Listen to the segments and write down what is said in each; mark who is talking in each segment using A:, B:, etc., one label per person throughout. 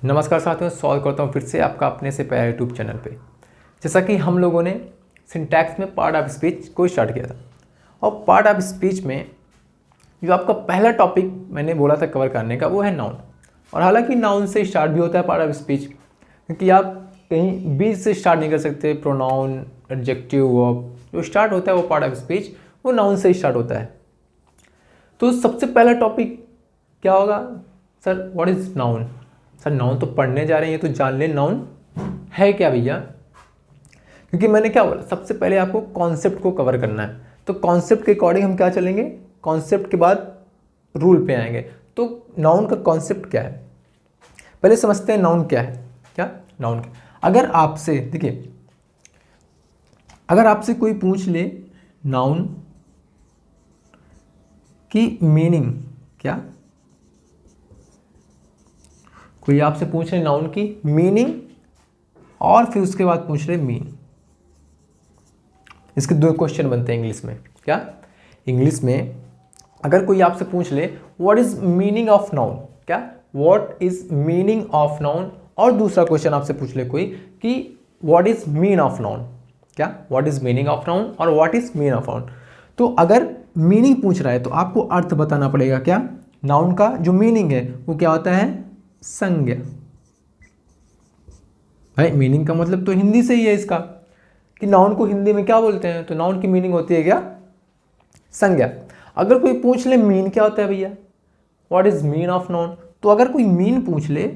A: नमस्कार साथियों, स्वागत करता हूँ फिर से आपका अपने से प्यारे यूट्यूब चैनल पे। जैसा कि हम लोगों ने सिंटैक्स में पार्ट ऑफ स्पीच को स्टार्ट किया था और पार्ट ऑफ स्पीच में जो आपका पहला टॉपिक मैंने बोला था कवर करने का वो है नाउन। और हालांकि नाउन से स्टार्ट भी होता है पार्ट ऑफ स्पीच, क्योंकि आप कहीं बीच से स्टार्ट नहीं कर सकते। प्रोनाउन, एडजेक्टिव, वर्ब जो स्टार्ट होता है वो पार्ट ऑफ स्पीच वो नाउन से स्टार्ट होता है। तो सबसे पहला टॉपिक क्या होगा sir? What is noun? Sir noun तो पढ़ने जा रहे हैं, ये तो जान लें नाउन है क्या भैया। क्योंकि मैंने क्या बोला, सबसे पहले आपको कॉन्सेप्ट को कवर करना है। तो कॉन्सेप्ट के अकॉर्डिंग हम क्या चलेंगे, कॉन्सेप्ट के बाद रूल पे आएंगे। तो नाउन का कॉन्सेप्ट क्या है पहले समझते हैं। नाउन क्या है? क्या नाउन क्या? अगर आपसे देखिए, अगर आपसे कोई पूछ ले नाउन की मीनिंग क्या, कोई आपसे पूछ रहे नाउन की मीनिंग और फिर उसके बाद पूछ रहे मीन, इसके दो क्वेश्चन बनते हैं इंग्लिश में। क्या इंग्लिश में अगर कोई आपसे पूछ ले what is meaning of noun, क्या what is meaning of noun, और दूसरा क्वेश्चन आपसे पूछ ले कोई कि what is mean of noun, क्या what is meaning of noun और what is mean of noun. तो अगर मीनिंग पूछ रहा है तो आपको अर्थ बताना पड़ेगा। क्या नाउन का जो मीनिंग है वो क्या होता है? संज्ञा। भाई मीनिंग का मतलब तो हिंदी से ही है इसका, कि नाउन को हिंदी में क्या बोलते हैं, तो नाउन की मीनिंग होती है क्या? संज्ञा। अगर कोई पूछ ले मीन क्या होता है भैया, what is mean of noun, तो अगर कोई मीन पूछ ले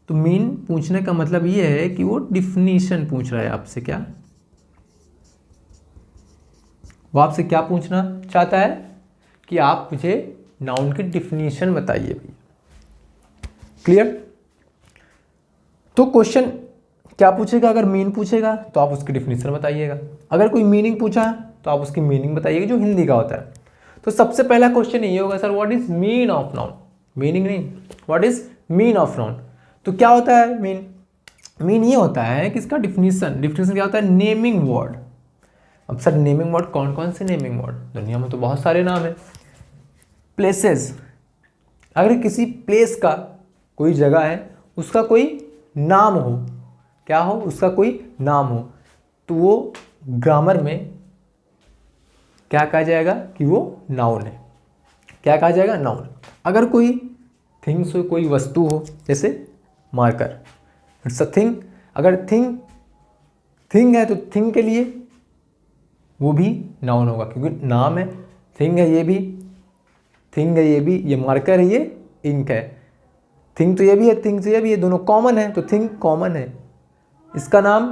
A: तो मीन पूछने का मतलब ये है कि वो डिफिनीशन पूछ रहा है आपसे। क्या वो आपसे क्या पूछना चाहता है कि आप मुझे नाउन की डिफिनीशन बताइए भैया। क्लियर? तो क्वेश्चन क्या पूछेगा? अगर मीन पूछेगा तो आप उसकी डिफिनीशन बताइएगा। अगर कोई मीनिंग पूछा तो आप उसकी मीनिंग बताइएगा जो हिंदी का होता है। तो सबसे पहला क्वेश्चन ये होगा sir what is mean of noun, meaning नहीं, what is mean of noun. तो क्या होता है मीन? मीन ये होता है कि इसका डिफिनीशन, डिफिनीशन क्या होता है? Naming word. अब सर नेमिंग वर्ड कौन कौन से नेमिंग वर्ड? दुनिया में तो बहुत सारे नाम है। प्लेसेस, अगर किसी प्लेस का कोई जगह है उसका कोई नाम हो, क्या हो? उसका कोई नाम हो, तो वो ग्रामर में क्या कहा जाएगा कि वो नाउन है। क्या कहा जाएगा? नाउन। अगर कोई थिंग्स हो, कोई वस्तु हो, जैसे मार्कर, इट्स अ थिंग। अगर थिंग है तो थिंग के लिए वो भी नाउन होगा, क्योंकि नाम है, थिंग है ये भी, थिंग है ये भी, ये मार्कर है, ये इंक है। थिंग तो ये भी है, थिंग तो ये भी है, दोनों कॉमन है तो थिंग कॉमन है। इसका नाम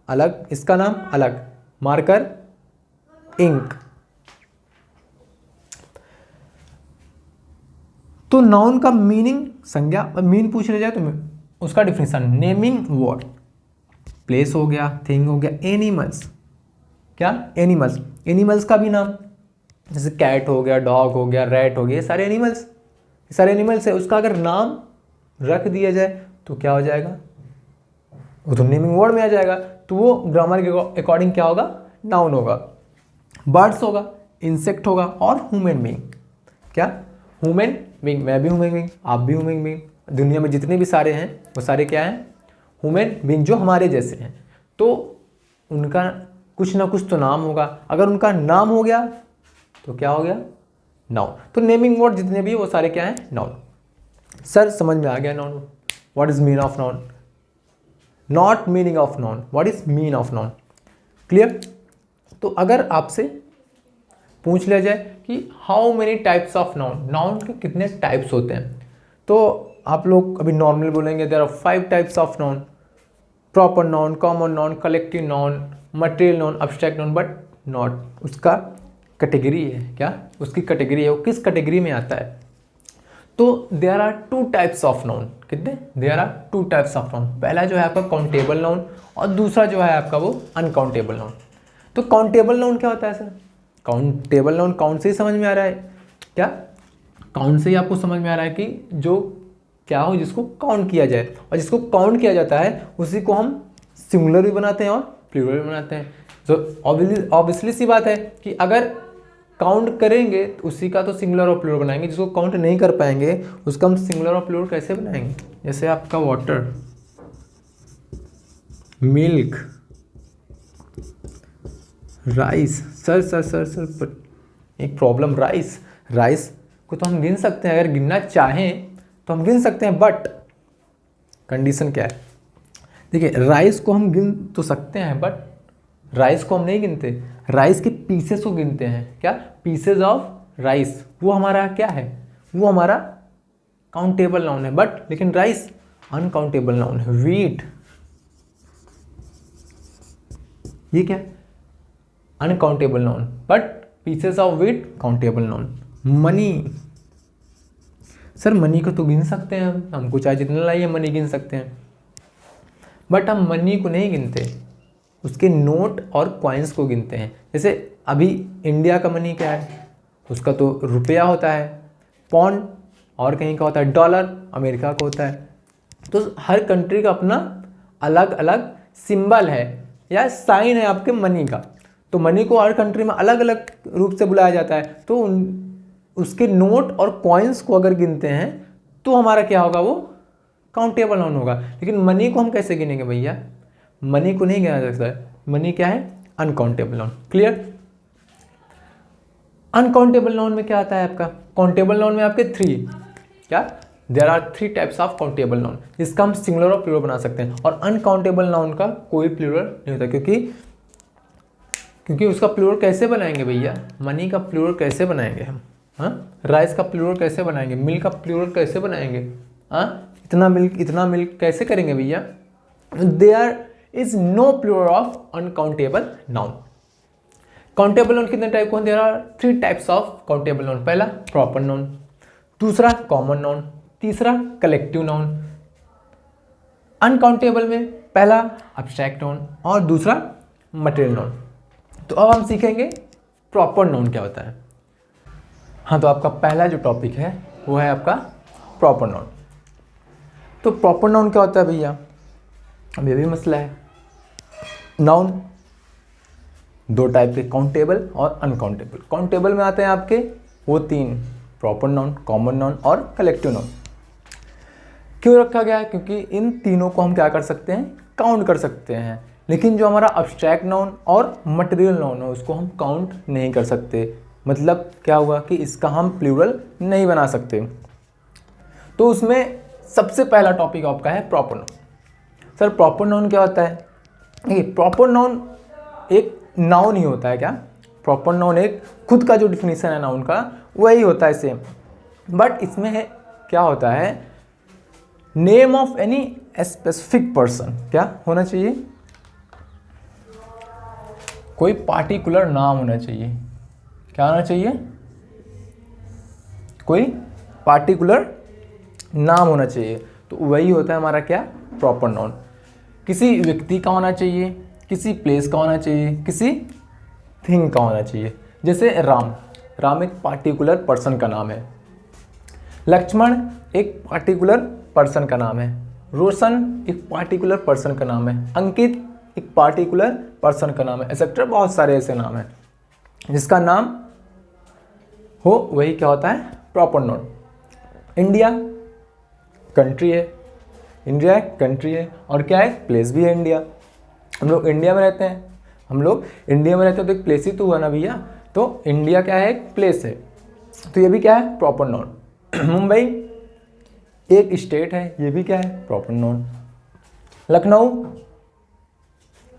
A: अलग, इसका नाम अलग, मार्कर, इंक। तो नाउन का मीनिंग संज्ञा, मीन पूछ ले जाए तो उसका डिफिनेशन नेमिंग वर्ड। प्लेस हो गया, थिंग हो गया, एनिमल्स, क्या एनिमल्स, एनिमल्स का भी नाम, जैसे कैट हो गया, डॉग हो गया, रैट हो गया, ये सारे एनिमल्स है। उसका अगर नाम रख दिया जाए तो क्या हो जाएगा? वो तो नेमिंग वर्ड में आ जाएगा, तो वो ग्रामर के अकॉर्डिंग क्या होगा? नाउन होगा। बर्ड्स होगा, इंसेक्ट होगा, और ह्यूमन बीइंग। क्या ह्यूमन बीइंग? मैं भी ह्यूमन बीइंग, आप भी ह्यूमन बीइंग, दुनिया में जितने भी सारे हैं वो सारे क्या हैं? ह्यूमन बीइंग, जो हमारे जैसे हैं। तो उनका कुछ ना कुछ तो नाम होगा। अगर उनका नाम हो गया तो क्या हो गया? नाउन। तो नेमिंग वर्ड जितने भी वो सारे क्या हैं? नाउन। सर समझ में आ गया noun, what is mean of noun, not meaning of noun, what is mean of noun. Clear? तो अगर आपसे पूछ लिया जाए कि how many types of noun, noun के कितने टाइप्स होते हैं, तो आप लोग अभी नॉर्मल बोलेंगे there are 5 types of noun, proper noun, common noun, collective noun, material noun, abstract noun, but not, उसका कैटेगरी है। क्या उसकी कैटेगरी है? वो किस कैटेगरी में आता है? तो there are 2 types of noun. कितने? There are 2 types of noun. पहला जो है आपका काउंटेबल नाउन और दूसरा जो है आपका वो अनकाउंटेबल नाउन। तो काउंटेबल नाउन क्या होता है सर? काउंटेबल नाउन काउंट से ही समझ में आ रहा है। क्या काउंट से ही आपको समझ में आ रहा है कि जो क्या हो, जिसको काउंट किया जाए, और जिसको काउंट किया जाता है उसी को हम सिंगुलर भी बनाते हैं और प्लूरल भी बनाते हैं। तो ऑब्वियसली सी बात है कि अगर काउंट करेंगे तो उसी का तो सिंगुलर और प्लूरल बनाएंगे, जिसको काउंट नहीं कर पाएंगे उसका हम सिंगुलर और प्लूरल कैसे बनाएंगे? जैसे आपका वाटर, मिल्क, राइस। सर पर एक प्रॉब्लम, राइस को तो हम गिन सकते हैं, अगर गिनना चाहें तो हम गिन सकते हैं, बट कंडीशन क्या है? देखिए राइस को हम गिन तो सकते हैं बट राइस को हम नहीं गिनते, राइस के पीसेस को गिनते हैं। क्या? पीसेस ऑफ राइस, वो हमारा क्या है? वो हमारा काउंटेबल नाउन है, बट लेकिन राइस अनकाउंटेबल नाउन है। वीट, ये क्या? Uncountable noun, but pieces of wheat countable noun. Money, sir money को तो गिन सकते हैं हम, हमको चाहे जितना लाइए मनी गिन सकते हैं, बट हम मनी को नहीं गिनते, उसके नोट और कॉइन्स को गिनते हैं। जैसे अभी इंडिया का मनी क्या है? उसका तो रुपया होता है, पौंड और कहीं का होता है डॉलर, अमेरिका का होता है। तो हर कंट्री का अपना अलग अलग सिंबल है या साइन है आपके मनी का, तो मनी को हर कंट्री में अलग अलग रूप से बुलाया जाता है। तो उसके नोट और कॉइन्स को अगर गिनते हैं तो हमारा क्या होगा? वो काउंटेबल नाउन होगा। लेकिन मनी को हम कैसे गिनेंगे भैया? मनी को नहीं गिना जा सकता है, मनी क्या है? Uncountable noun. Clear? Uncountable noun में क्या आता है आपका? काउंटेबल नाउन में आपके 3, क्या? There are 3 types of countable noun, जिसका हम सिंगुलर और प्लूरल बना सकते हैं। और अनकाउंटेबल नाउन का कोई प्लूरल नहीं होता, क्योंकि उसका प्लूरल कैसे बनाएंगे भैया? मनी का प्लूरल कैसे बनाएंगे हम? हाँ, राइस का प्लूरल कैसे बनाएंगे? मिल्क का प्लूरल कैसे बनाएंगे? हाँ, इतना मिल्क कैसे करेंगे भैया? There is no plural of uncountable noun. Countable noun कितने टाइप को? There are 3 types of countable noun. पहला प्रॉपर नाउन, दूसरा कॉमन नाउन, तीसरा कलेक्टिव नाउन। अनकाउंटेबल में पहला अब्स्ट्रैक्ट नाउन और दूसरा मटेरियल नाउन। तो अब हम सीखेंगे प्रॉपर नाउन क्या होता है। हाँ, तो आपका पहला जो टॉपिक है वो है आपका प्रॉपर नाउन। तो प्रॉपर नाउन क्या होता है भैया? अब ये भी मसला है। नाउन 2 टाइप के, काउंटेबल और अनकाउंटेबल। काउंटेबल में आते हैं आपके वो 3, प्रॉपर नाउन, कॉमन नाउन और कलेक्टिव नाउन। क्यों रखा गया है? क्योंकि इन तीनों को हम क्या कर सकते हैं? काउंट कर सकते हैं। लेकिन जो हमारा अब्स्ट्रैक्ट नाउन और मटेरियल नाउन है उसको हम काउंट नहीं कर सकते। मतलब क्या हुआ कि इसका हम प्लूरल नहीं बना सकते। तो उसमें सबसे पहला टॉपिक आपका है proper noun. Sir proper noun क्या होता है? देखिए प्रॉपर नाउन एक नाउन ही होता है। क्या? प्रॉपर नाउन एक खुद का जो डिफिनीशन है नाउन का वही होता है सेम, बट इसमें है क्या होता है? Name of any specific person. क्या होना चाहिए? कोई पार्टिकुलर नाम होना चाहिए। क्या होना चाहिए? कोई पार्टिकुलर नाम होना चाहिए। तो वही होता है हमारा क्या? Proper noun. किसी व्यक्ति का होना चाहिए, किसी प्लेस का होना चाहिए, किसी थिंग का होना चाहिए। जैसे राम एक पार्टिकुलर पर्सन का नाम है, लक्ष्मण एक पार्टिकुलर पर्सन का नाम है, रोशन एक पार्टिकुलर पर्सन का नाम है, अंकित एक पार्टिकुलर पर्सन का नाम है, एक्सेट्रा। बहुत सारे ऐसे नाम हैं जिसका नाम हो वही क्या होता है? Proper noun. इंडिया कंट्री है, इंडिया एक कंट्री है और क्या है? प्लेस भी है इंडिया। हम लोग इंडिया में रहते हैं, तो एक प्लेस ही तो हुआ ना भैया। तो इंडिया क्या है? एक प्लेस है, तो ये भी क्या है? Proper noun. मुंबई एक स्टेट है, ये भी क्या है? Proper noun. लखनऊ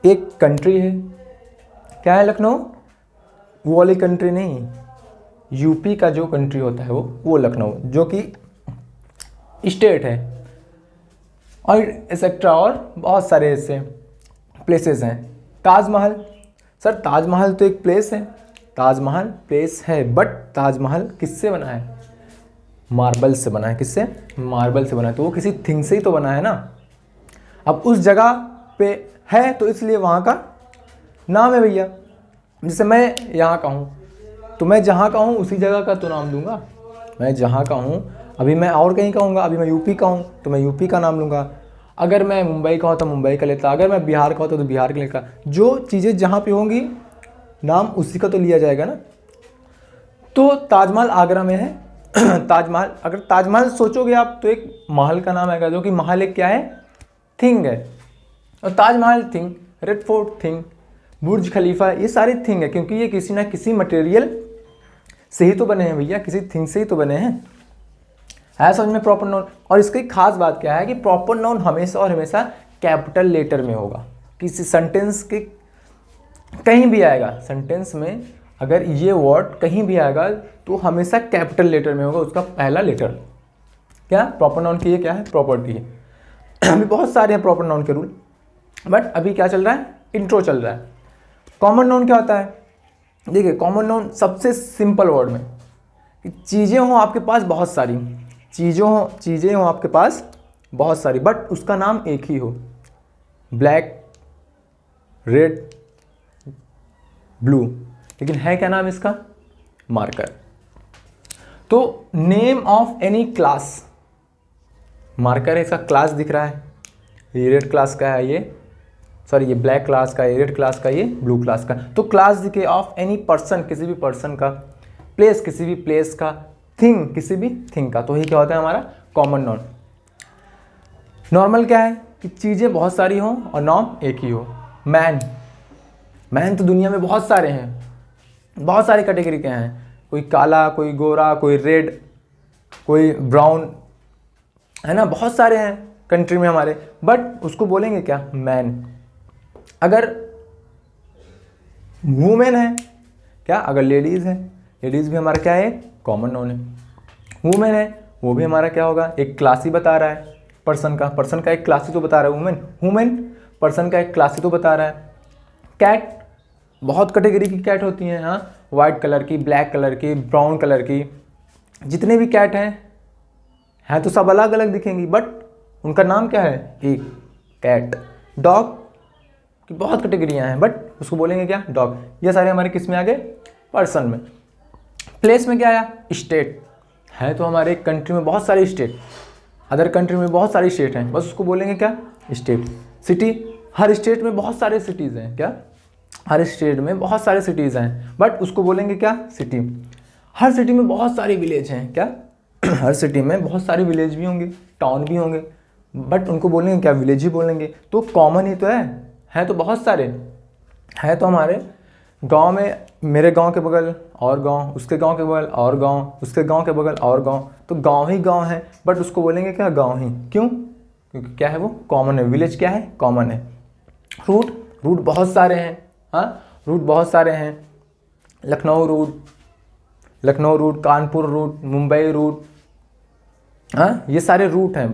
A: एक कंट्री है, क्या है? लखनऊ वो वाली कंट्री नहीं, यूपी का जो कंट्री होता है वो लखनऊ, जो कि स्टेट है। और एक्सेट्रा और बहुत सारे ऐसे प्लेसेस हैं। ताजमहल, सर ताजमहल तो एक प्लेस है, ताजमहल प्लेस है, बट ताजमहल किससे बना है? मार्बल से बना है। किससे? मार्बल से बना है, तो वो किसी थिंग से ही तो बना है ना। अब उस जगह पे है तो इसलिए वहाँ का नाम है भैया। जैसे मैं यहाँ का हूँ तो मैं जहाँ का हूँ उसी जगह का तो नाम दूंगा। मैं जहाँ का हूँ, अभी मैं और कहीं का हूँगा, अभी मैं यूपी का हूँ तो मैं यूपी का नाम लूँगा। अगर मैं मुंबई का हूँ तो मुंबई का लेता, अगर मैं बिहार का हूँ तो बिहार का लेता। जो चीज़ें जहाँ पे होंगी नाम उसी का तो लिया जाएगा ना। तो ताजमहल आगरा में है। ताजमहल, अगर ताजमहल सोचोगे आप तो एक महल का नाम आएगा, जो कि महल एक क्या है, थिंग है। और Taj Mahal thing, red fort thing, Burj Khalifa, ये सारे थिंग है, क्योंकि ये किसी ना किसी मटेरियल से ही तो बने हैं भैया, किसी थिंग से ही तो बने हैं। है समझ में प्रॉपर नाउन। और इसकी खास बात क्या है कि प्रॉपर नाउन हमेशा और हमेशा कैपिटल लेटर में होगा। किसी सेंटेंस के कहीं भी आएगा, सेंटेंस में अगर ये वर्ड कहीं भी आएगा तो हमेशा कैपिटल लेटर में होगा उसका पहला लेटर। क्या प्रॉपर नाउन की ये क्या है, प्रॉपर्टी है। अभी बहुत सारे हैं प्रॉपर नाउन के रूल, बट अभी क्या चल रहा है, इंट्रो चल रहा है। कॉमन नाउन क्या होता है, देखिए कॉमन नाउन सबसे सिंपल वर्ड में कि चीज़ें हों आपके पास बहुत सारी, चीज़ें हों आपके पास बहुत सारी, बट उसका नाम एक ही हो। ब्लैक, रेड, ब्लू, लेकिन है क्या नाम इसका, मार्कर। तो name of any class, marker है, इसका क्लास दिख रहा है, ये रेड क्लास का है, ये सॉरी ये ब्लैक क्लास का, ये रेड क्लास का, ये ब्लू क्लास का। तो क्लास दिखे ऑफ एनी पर्सन, किसी भी पर्सन का, प्लेस किसी भी प्लेस का, थिंग किसी भी थिंग का। तो ये क्या होता है हमारा कॉमन नाउन। नॉर्मल क्या है कि चीज़ें बहुत सारी हों और नाम एक ही हो। मैन, मैन तो दुनिया में बहुत सारे हैं, बहुत सारे कैटेगरी के हैं, कोई काला, कोई गोरा, कोई रेड, कोई ब्राउन, है ना, बहुत सारे हैं कंट्री में हमारे, बट उसको बोलेंगे क्या, मैन। अगर वुमेन है क्या, अगर लेडीज़ है, लेडीज़ भी हमारा क्या है, कॉमन नाउन है। वुमेन है वो भी हमारा क्या होगा, एक क्लास ही बता रहा है पर्सन का, पर्सन का एक क्लास ही तो बता रहा है वुमेन, वुमेन पर्सन का एक क्लास ही तो बता रहा है। कैट, बहुत कैटेगरी की कैट होती हैं, हाँ, वाइट कलर की, ब्लैक कलर की, ब्राउन कलर की, जितने भी कैट हैं तो सब अलग अलग दिखेंगी, बट उनका नाम क्या है, एक, कैट। डॉग की बहुत कैटेगरियाँ हैं, बट उसको बोलेंगे क्या, डॉग। ये सारे हमारे किस में आ गए, पर्सन में। प्लेस में क्या आया, स्टेट, है तो हमारे कंट्री में बहुत सारे स्टेट, अदर कंट्री में बहुत सारी स्टेट हैं, बस उसको बोलेंगे क्या, स्टेट। सिटी, हर स्टेट में बहुत सारे सिटीज़ हैं, क्या, हर स्टेट में बहुत सारे सिटीज़ हैं, बट उसको बोलेंगे क्या, सिटी। हर सिटी में बहुत सारे विलेज हैं, क्या, हर सिटी में बहुत सारे विलेज भी होंगे, टाउन भी होंगे, बट उनको बोलेंगे क्या, विलेज ही बोलेंगे। तो कॉमन ही तो है तो बहुत सारे हैं। तो हमारे गांव में, मेरे गांव के बगल और गांव, उसके गांव के बगल और गांव, उसके गांव के बगल और गांव, तो गांव ही गांव है, बट उसको बोलेंगे क्या, गांव ही। क्यों, क्योंकि क्या है वो कॉमन है, विलेज क्या है, कॉमन है। रूट, रूट बहुत सारे हैं, हाँ, रूट बहुत सारे हैं। Lucknow route, Kanpur route, Mumbai route, हाँ, ये सारे रूट हैं,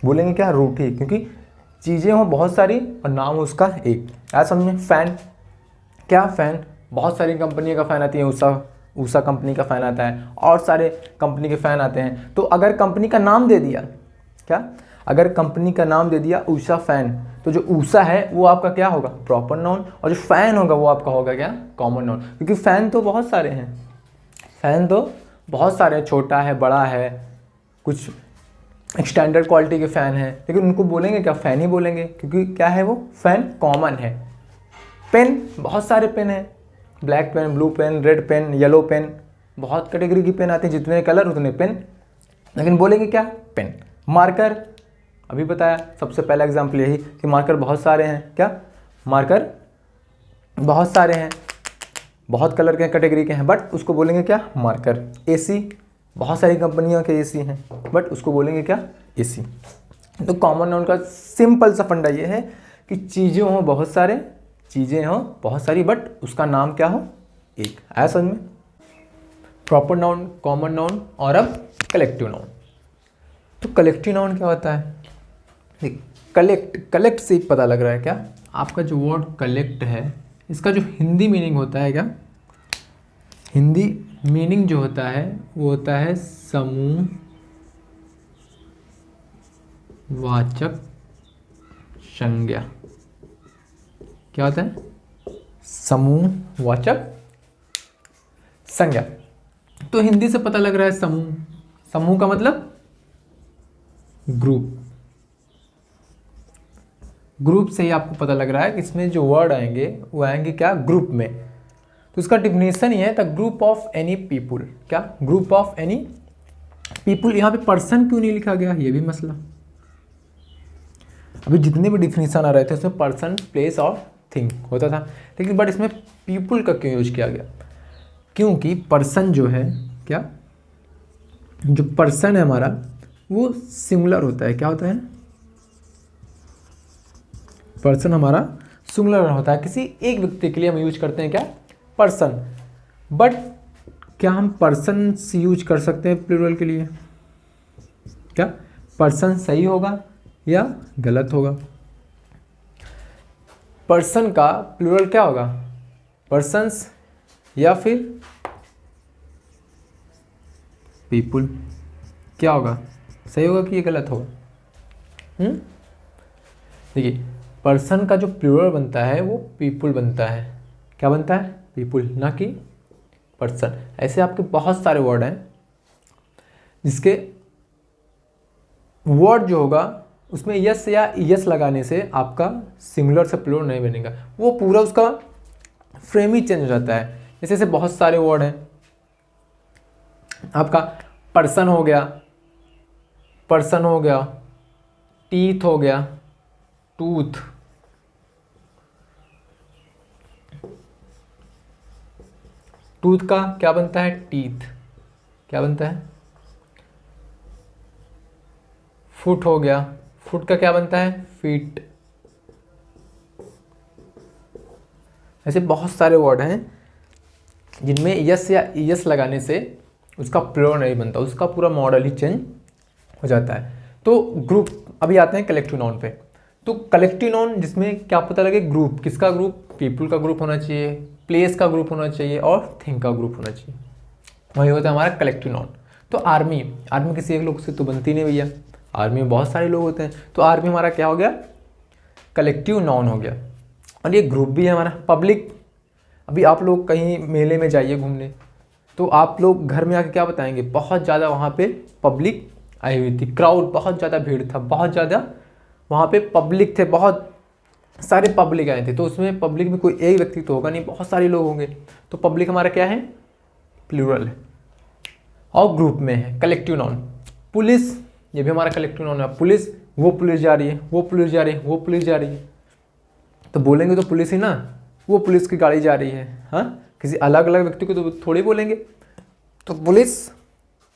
A: बोलेंगे क्या, रूट ही, क्योंकि चीज़ें हों बहुत सारी और नाम उसका एक। ऐसा समझें। फैन, क्या, फैन बहुत सारी कंपनी का फ़ैन आती है, ऊषा कंपनी का फ़ैन आता है, और सारे कंपनी के फ़ैन आते हैं। तो अगर कंपनी का नाम दे दिया, क्या, अगर कंपनी का नाम दे दिया ऊषा फैन, तो जो ऊषा है वो आपका क्या होगा, प्रॉपर नाउन, और जो फ़ैन होगा वो आपका होगा क्या, कॉमन नाउन। क्योंकि फ़ैन तो बहुत सारे हैं, फ़ैन तो बहुत सारे, छोटा है, बड़ा है, कुछ स्टैंडर्ड क्वालिटी के फ़ैन हैं, लेकिन उनको बोलेंगे क्या, फ़ैन ही बोलेंगे, क्योंकि क्या है वो, फ़ैन कॉमन है। पेन, बहुत सारे पेन हैं, black pen, blue pen, red pen, yellow pen, बहुत कैटेगरी की पेन आती है, जितने कलर उतने पेन, लेकिन बोलेंगे क्या, पेन। मार्कर, अभी बताया सबसे पहला एग्जाम्पल यही कि मार्कर बहुत सारे हैं, क्या, मार्कर बहुत सारे हैं, बहुत कलर के कैटेगरी के हैं, बट उसको बोलेंगे क्या, मार्कर। एसी, बहुत सारी कंपनियों के एसी हैं, बट उसको बोलेंगे क्या, एसी। तो कॉमन नाउन का सिंपल सा फंडा ये है कि चीज़ें हों बहुत सारे, चीज़ें हों बहुत सारी, बट उसका नाम क्या हो, एक। आया समझ में। प्रॉपर नाउन, कॉमन नाउन, और अब कलेक्टिव नाउन। तो कलेक्टिव नाउन क्या होता है, कलेक्ट से पता लग रहा है क्या, आपका जो वर्ड कलेक्ट है, इसका जो हिंदी मीनिंग होता है क्या, हिंदी मीनिंग जो होता है वो होता है समूह वाचक संज्ञा। क्या होता है, समूह वाचक संज्ञा। तो हिंदी से पता लग रहा है समूह, समूह का मतलब ग्रुप, ग्रुप से ही आपको पता लग रहा है कि इसमें जो वर्ड आएंगे वो आएंगे क्या, ग्रुप में। तो इसका डिफिनेशन ये है the group of any people. क्या? Group of any people. यहाँ पे पर्सन क्यों नहीं लिखा गया, ये भी मसला। अभी जितने भी डिफिनेशन आ रहे थे उसमें पर्सन, प्लेस और थिंग होता था, लेकिन बट इसमें पीपुल का क्यों यूज किया गया? क्योंकि पर्सन जो है, क्या जो पर्सन है हमारा वो सिंगुलर होता है। क्या होता है? पर्सन हमारा सिंगुलर होता है, किसी एक व्यक्ति के लिए हम यूज करते हैं क्या? पर्सन। बट क्या हम पर्सन यूज कर सकते हैं प्लूरल के लिए? क्या पर्सन सही होगा या गलत होगा? पर्सन का प्लूरल क्या होगा? पर्सन्स या फिर पीपुल। क्या होगा? सही होगा कि ये गलत होगा? देखिए, पर्सन का जो प्लूरल बनता है वो पीपुल बनता है। क्या बनता है? पीपुल, ना कि पर्सन। ऐसे आपके बहुत सारे वर्ड हैं जिसके वर्ड जो होगा उसमें यस या यस लगाने से आपका सिंगुलर से प्लूरल नहीं बनेगा, वो पूरा उसका फ्रेम ही चेंज हो जाता है। जैसे ऐसे बहुत सारे वर्ड हैं, आपका पर्सन हो गया, पर्सन हो गया, टीथ हो गया, टूथ, टूथ का क्या बनता है? टीथ। क्या बनता है? फुट हो गया, फुट का क्या बनता है? फीट। ऐसे बहुत सारे वर्ड हैं जिनमें यस या यस लगाने से उसका प्लूरल नहीं बनता, उसका पूरा मॉडल ही चेंज हो जाता है। तो ग्रुप, अभी आते हैं कलेक्टिव नाउन पे। तो कलेक्टिव नाउन जिसमें क्या पता लगे? ग्रुप। किसका ग्रुप? पीपुल का ग्रुप होना चाहिए, प्लेस का ग्रुप होना चाहिए और थिंग का ग्रुप होना चाहिए, वही होता है हमारा कलेक्टिव नाउन। तो आर्मी, आर्मी किसी एक लोग से तो बनती नहीं भैया, आर्मी में बहुत सारे लोग होते हैं, तो आर्मी हमारा क्या हो गया? कलेक्टिव नाउन हो गया। और ये ग्रुप भी है हमारा। पब्लिक, अभी आप लोग कहीं मेले में जाइए घूमने, तो आप लोग घर में आके क्या बताएंगे? बहुत ज़्यादा वहाँ पे पब्लिक आई हुई थी, क्राउड, बहुत ज़्यादा भीड़ था, बहुत ज़्यादा वहाँ पे पब्लिक थे, बहुत सारे पब्लिक आए थे। तो उसमें पब्लिक में कोई एक व्यक्ति तो होगा नहीं, बहुत सारे लोग होंगे, तो पब्लिक हमारा क्या है? प्लूरल है। और ग्रुप में है कलेक्टिव नाउन। पुलिस, ये भी हमारा कलेक्टिव नाउन है। पुलिस, वो पुलिस जा रही है, वो पुलिस जा रही है, वो पुलिस जा रही है, तो बोलेंगे तो पुलिस ही ना, वो पुलिस की गाड़ी जा रही है। हाँ, किसी अलग अलग व्यक्ति को तो थोड़ी बोलेंगे। तो पुलिस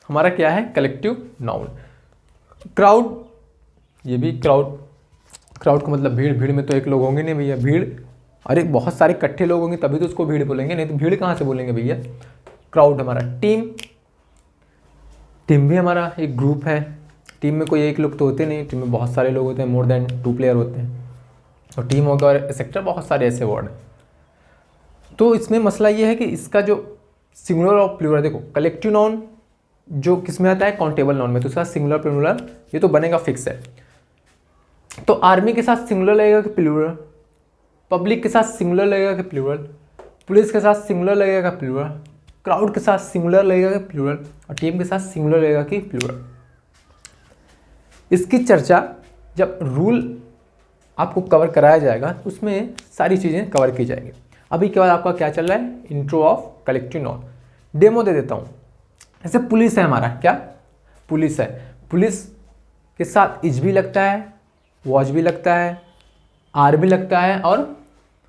A: हमारा क्या है? Collective noun. क्राउड, ये भी क्राउड, क्राउड का मतलब भीड़। भीड़ में तो एक लोग होंगे नहीं भैया, भीड़, अरे बहुत सारे इकट्ठे लोग होंगे तभी तो उसको भीड़ बोलेंगे, नहीं तो भीड़ कहाँ से बोलेंगे भैया? क्राउड हमारा। टीम, टीम भी हमारा एक ग्रुप है। टीम में कोई एक लोग तो होते नहीं, टीम में बहुत सारे लोग होते हैं, मोर देन 2 प्लेयर होते हैं, और टीम होगा और सेक्टर, बहुत सारे ऐसे वर्ड हैं। तो इसमें मसला ये है कि इसका जो सिंगुलर और प्लूरल, देखो कलेक्टिव नाउन जो किस में आता है? काउंटेबल नाउन में, तो उसका सिंगुलर प्लूरल ये तो बनेगा फिक्स है। तो आर्मी के साथ सिंगुलर लगेगा कि प्लूरल? पब्लिक के साथ सिंगुलर लगेगा कि प्लूरल? पुलिस के साथ सिंगुलर लगेगा कि प्लूरल? क्राउड के साथ सिंगुलर लगेगा कि प्लूरल? और टीम के साथ सिंगुलर लगेगा कि प्लूरल? इसकी चर्चा जब रूल आपको कवर कराया जाएगा तो उसमें सारी चीज़ें कवर की जाएंगी। अभी के बाद आपका क्या चल रहा है? Intro of collective noun. Demo दे देता हूँ। जैसे पुलिस है हमारा, क्या पुलिस है, पुलिस के साथ इज भी लगता है, वॉच भी लगता है, आर भी लगता है और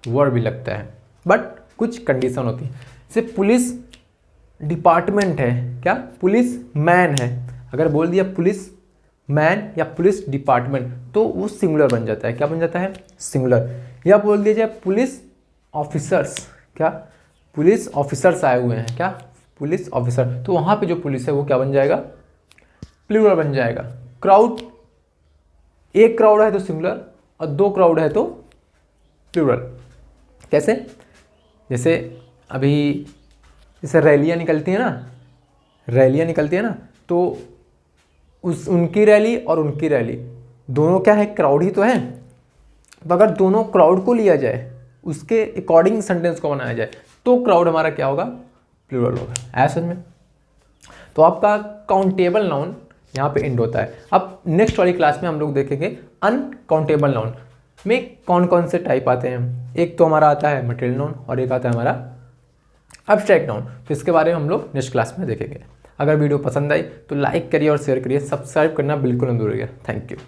A: वर भी लगता है, बट कुछ कंडीशन होती है। जैसे पुलिस डिपार्टमेंट है, क्या पुलिस मैन है, अगर बोल दिया पुलिस मैन या पुलिस डिपार्टमेंट तो वो सिंगुलर बन जाता है। क्या बन जाता है? सिंगुलर। या बोल दिया जाए पुलिस ऑफिसर्स, क्या पुलिस ऑफिसर्स आए हुए हैं, क्या पुलिस ऑफिसर, तो वहाँ पे जो पुलिस है वो क्या बन जाएगा? प्लूरल बन जाएगा। क्राउड, एक क्राउड है तो सिंगुलर और 2 क्राउड है तो प्लूरल। कैसे? जैसे अभी जैसे रैलियाँ निकलती हैं ना, रैलियाँ निकलती है ना, तो उनकी रैली और उनकी रैली दोनों क्या है? क्राउड ही तो है। तो अगर दोनों क्राउड को लिया जाए, उसके अकॉर्डिंग सेंटेंस को बनाया जाए, तो क्राउड हमारा क्या होगा? प्लूरल होगा। ऐसे में तो आपका काउंटेबल नाउन यहाँ पे एंड होता है। अब नेक्स्ट वाली क्लास में हम लोग देखेंगे अनकाउंटेबल नाउन में कौन कौन से टाइप आते हैं। एक तो हमारा आता है मटेरियल नाउन और एक आता है हमारा एब्स्ट्रैक्ट नाउन, तो इसके बारे में हम लोग नेक्स्ट क्लास में देखेंगे। अगर वीडियो पसंद आई तो लाइक करिए और शेयर करिए, सब्सक्राइब करना बिल्कुल न भूलिएगा। Thank you.